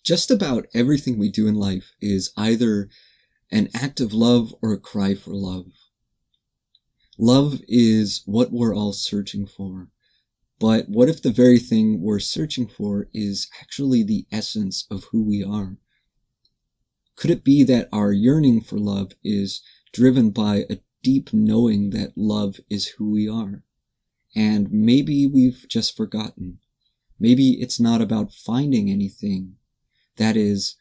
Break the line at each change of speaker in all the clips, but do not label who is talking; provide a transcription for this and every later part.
Just about everything we do in life is either an act of love or a cry for love. Love is what we're all searching for. But what if the very thing we're searching for is actually the essence of who we are? Could it be that our yearning for love is driven by a deep knowing that love is who we are? And maybe we've just forgotten. Maybe it's not about finding anything, that is,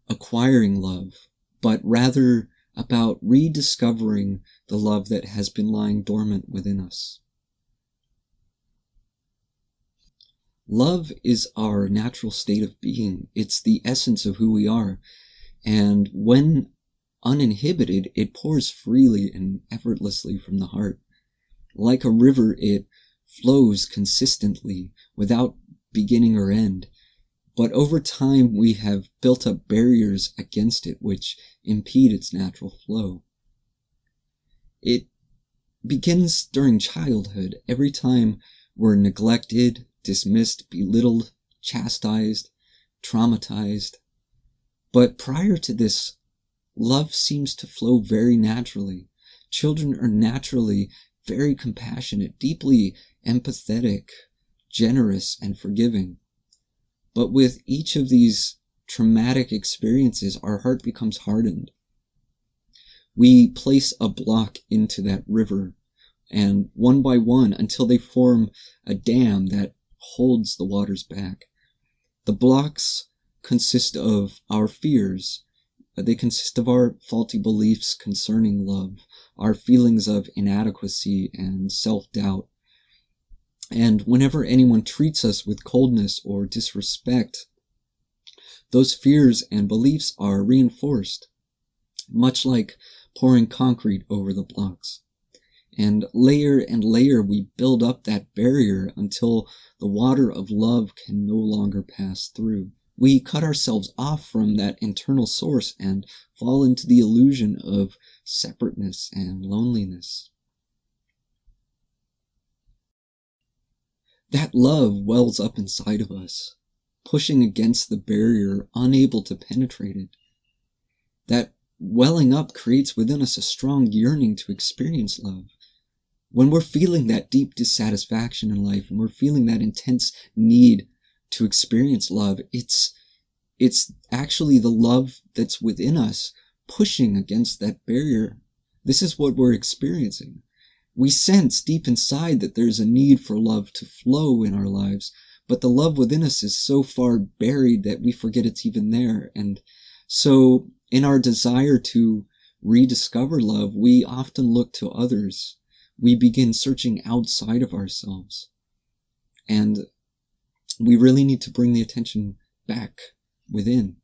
acquiring love, but rather about rediscovering the love that has been lying dormant within us. Love is our natural state of being. It's the essence of who we are. And when uninhibited, it pours freely and effortlessly from the heart. Like a river, it flows consistently without beginning or end. But over time, we have built up barriers against it which impede its natural flow. It begins during childhood. Every time we're neglected, dismissed, belittled, chastised, traumatized. But prior to this, love seems to flow very naturally. Children are naturally very compassionate, deeply empathetic, generous, and forgiving. But with each of these traumatic experiences, our heart becomes hardened. We place a block into that river, and one by one, until they form a dam that holds the waters back. The blocks consist of our fears. They consist of our faulty beliefs concerning love, our feelings of inadequacy and self-doubt. And whenever anyone treats us with coldness or disrespect, those fears and beliefs are reinforced, much like pouring concrete over the blocks. And layer we build up that barrier until the water of love can no longer pass through. We cut ourselves off from that internal source and fall into the illusion of separateness and loneliness. That love wells up inside of us, pushing against the barrier, unable to penetrate it. That welling up creates within us a strong yearning to experience love. When we're feeling that deep dissatisfaction in life, and we're feeling that intense need to experience love, it's actually the love that's within us pushing against that barrier. This is what we're experiencing. We sense deep inside that there's a need for love to flow in our lives, but the love within us is so far buried that we forget it's even there. And so in our desire to rediscover love, we often look to others. We begin searching outside of ourselves. And we really need to bring the attention back within.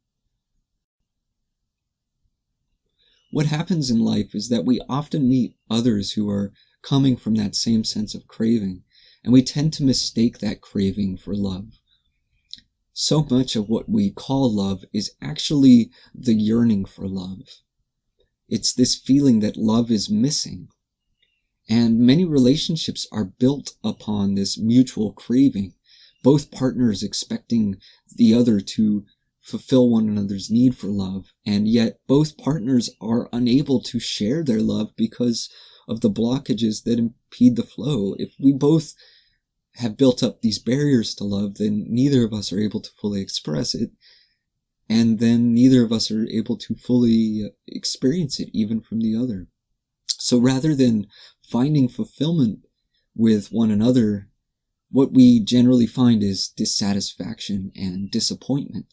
What happens in life is that we often meet others who are coming from that same sense of craving, and we tend to mistake that craving for love. So much of what we call love is actually the yearning for love. It's this feeling that love is missing. And many relationships are built upon this mutual craving, both partners expecting the other to fulfill one another's need for love, and yet both partners are unable to share their love because of the blockages that impede the flow. If we both have built up these barriers to love, then neither of us are able to fully express it, and then neither of us are able to fully experience it even from the other. So rather than finding fulfillment with one another, what we generally find is dissatisfaction and disappointment.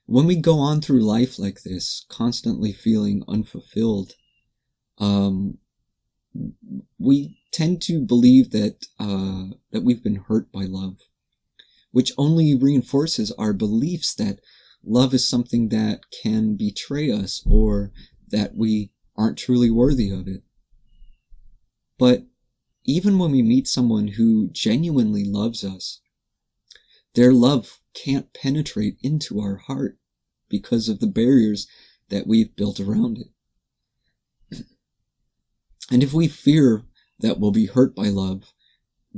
When we go on through life like this, constantly feeling unfulfilled, we tend to believe that we've been hurt by love, which only reinforces our beliefs that love is something that can betray us or that we aren't truly worthy of it. But even when we meet someone who genuinely loves us, their love can't penetrate into our heart because of the barriers that we've built around it. And if we fear that we'll be hurt by love,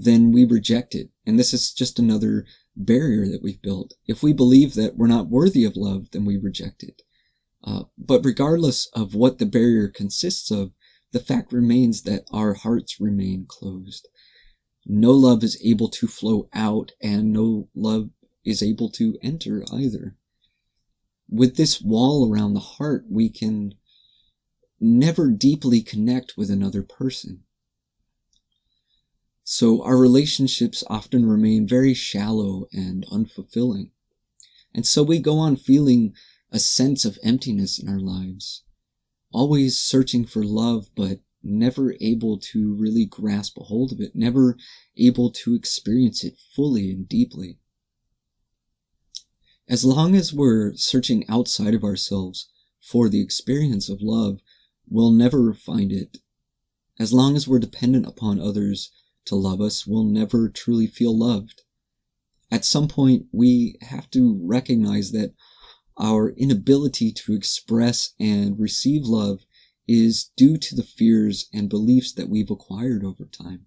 then we reject it. And this is just another barrier that we've built. If we believe that we're not worthy of love, then we reject it. But regardless of what the barrier consists of, the fact remains that our hearts remain closed. No love is able to flow out, and no love is able to enter either. With this wall around the heart, we can never deeply connect with another person. So our relationships often remain very shallow and unfulfilling. And so we go on feeling a sense of emptiness in our lives, always searching for love, but never able to really grasp a hold of it, never able to experience it fully and deeply. As long as we're searching outside of ourselves for the experience of love, we'll never find it. As long as we're dependent upon others to love us, we'll never truly feel loved. At some point, we have to recognize that our inability to express and receive love is due to the fears and beliefs that we've acquired over time.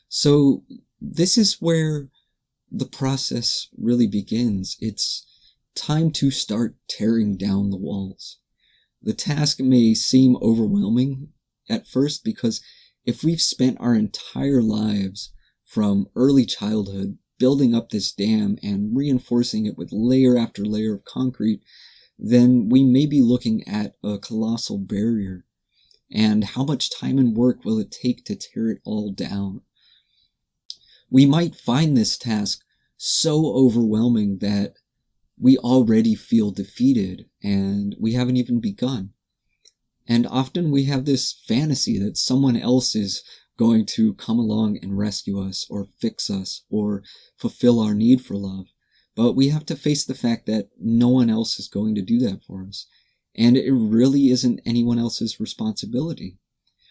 So this is where the process really begins. It's time to start tearing down the walls. The task may seem overwhelming at first because if we've spent our entire lives from early childhood building up this dam and reinforcing it with layer after layer of concrete, then we may be looking at a colossal barrier. And how much time and work will it take to tear it all down? We might find this task so overwhelming that we already feel defeated and we haven't even begun. And often we have this fantasy that someone else is going to come along and rescue us or fix us or fulfill our need for love. But we have to face the fact that no one else is going to do that for us. And it really isn't anyone else's responsibility.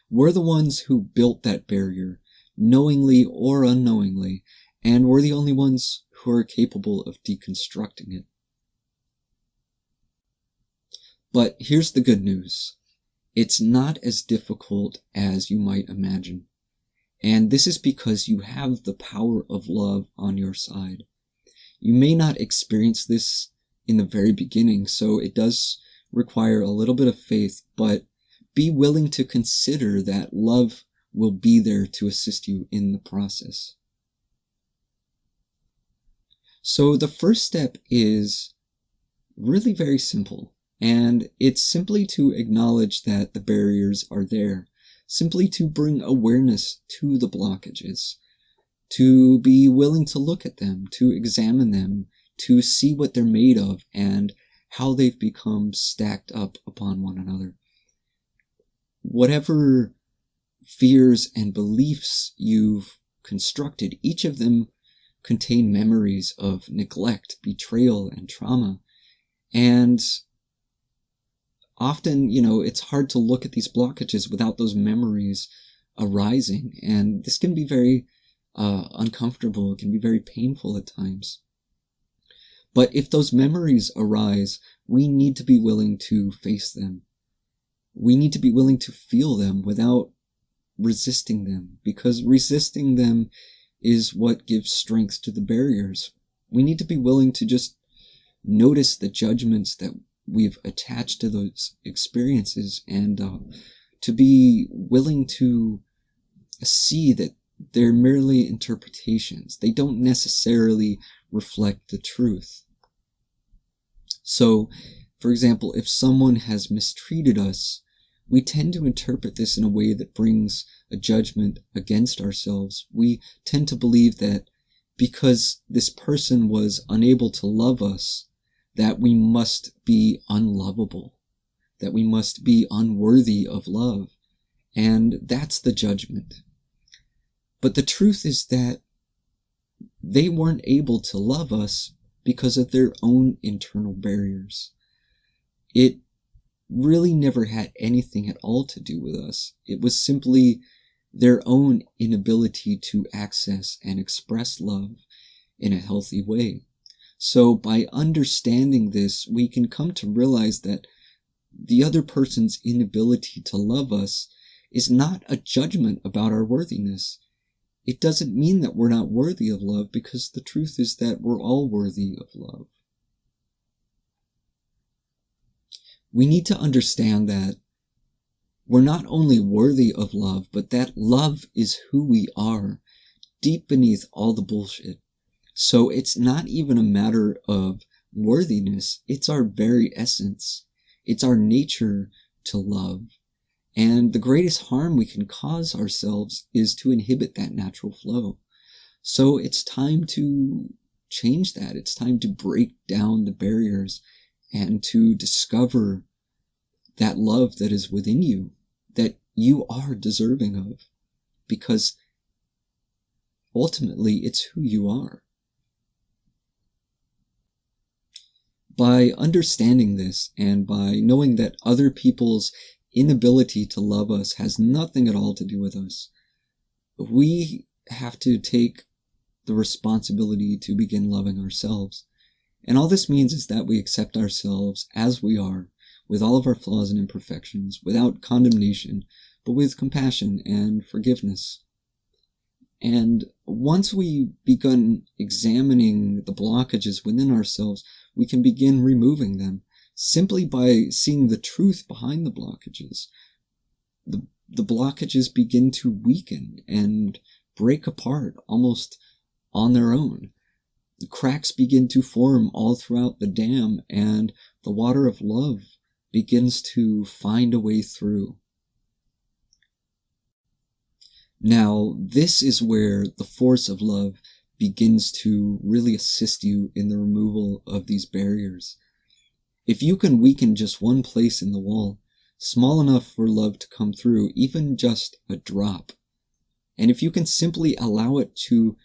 We're the ones who built that barrier, knowingly or unknowingly, and we're the only ones who are capable of deconstructing it. But here's the good news. It's not as difficult as you might imagine. And this is because you have the power of love on your side. You may not experience this in the very beginning, so it does require a little bit of faith, but be willing to consider that love will be there to assist you in the process. So the first step is really very simple, and it's simply to acknowledge that the barriers are there, simply to bring awareness to the blockages, to be willing to look at them, to examine them, to see what they're made of and how they've become stacked up upon one another. Whatever fears and beliefs you've constructed, each of them contain memories of neglect, betrayal, and trauma. And often, it's hard to look at these blockages without those memories arising. And this can be very uncomfortable. It can be very painful at times. But if those memories arise, we need to be willing to face them. We need to be willing to feel them without resisting them, because resisting them is what gives strength to the barriers. We need to be willing to just notice the judgments that we've attached to those experiences and to be willing to see that they're merely interpretations. They don't necessarily reflect the truth. So, for example, if someone has mistreated us, we tend to interpret this in a way that brings a judgment against ourselves. We tend to believe that because this person was unable to love us, that we must be unlovable, that we must be unworthy of love. And that's the judgment. But the truth is that they weren't able to love us because of their own internal barriers. It really never had anything at all to do with us. It was simply their own inability to access and express love in a healthy way. So by understanding this, we can come to realize that the other person's inability to love us is not a judgment about our worthiness. It doesn't mean that we're not worthy of love, because the truth is that we're all worthy of love. We need to understand that we're not only worthy of love, but that love is who we are, deep beneath all the bullshit. So it's not even a matter of worthiness, it's our very essence. It's our nature to love. And the greatest harm we can cause ourselves is to inhibit that natural flow. So it's time to change that. It's time to break down the barriers and to discover that love that is within you, that you are deserving of, because ultimately it's who you are. By understanding this, and by knowing that other people's inability to love us has nothing at all to do with us, we have to take the responsibility to begin loving ourselves. And all this means is that we accept ourselves as we are, with all of our flaws and imperfections, without condemnation, but with compassion and forgiveness. And once we begin examining the blockages within ourselves, we can begin removing them simply by seeing the truth behind the blockages. The blockages begin to weaken and break apart almost on their own. The cracks begin to form all throughout the dam, and the water of love begins to find a way through. Now, this is where the force of love begins to really assist you in the removal of these barriers. If you can weaken just one place in the wall, small enough for love to come through, even just a drop, and if you can simply allow it to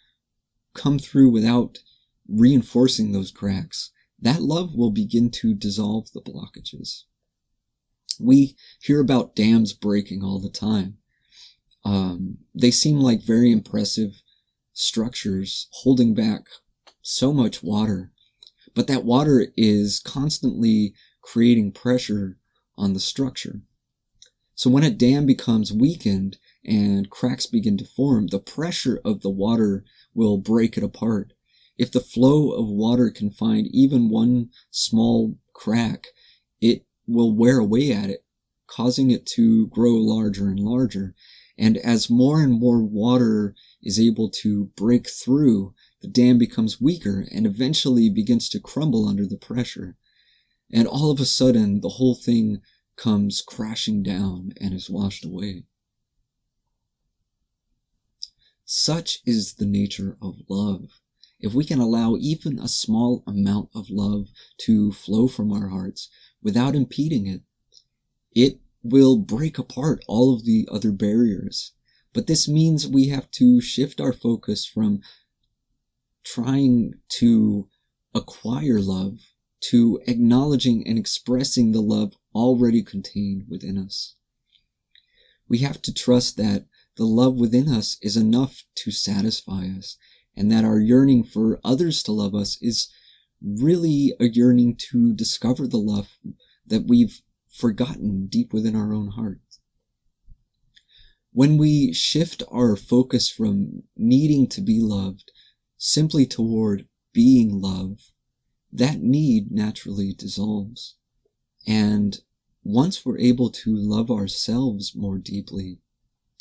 come through without reinforcing those cracks, that love will begin to dissolve the blockages. We hear about dams breaking all the time. They seem like very impressive structures holding back so much water, but that water is constantly creating pressure on the structure. So when a dam becomes weakened and cracks begin to form, the pressure of the water will break it apart. If the flow of water can find even one small crack, it will wear away at it, causing it to grow larger and larger. And as more and more water is able to break through, the dam becomes weaker and eventually begins to crumble under the pressure. And all of a sudden, the whole thing comes crashing down and is washed away. Such is the nature of love. If we can allow even a small amount of love to flow from our hearts without impeding it, it will break apart all of the other barriers. But this means we have to shift our focus from trying to acquire love to acknowledging and expressing the love already contained within us. We have to trust that the love within us is enough to satisfy us, and that our yearning for others to love us is really a yearning to discover the love that we've forgotten deep within our own hearts. When we shift our focus from needing to be loved simply toward being love, that need naturally dissolves. And once we're able to love ourselves more deeply,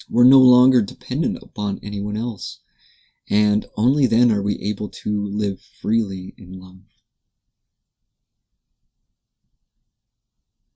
we're no longer dependent upon anyone else. And only then are we able to live freely in love.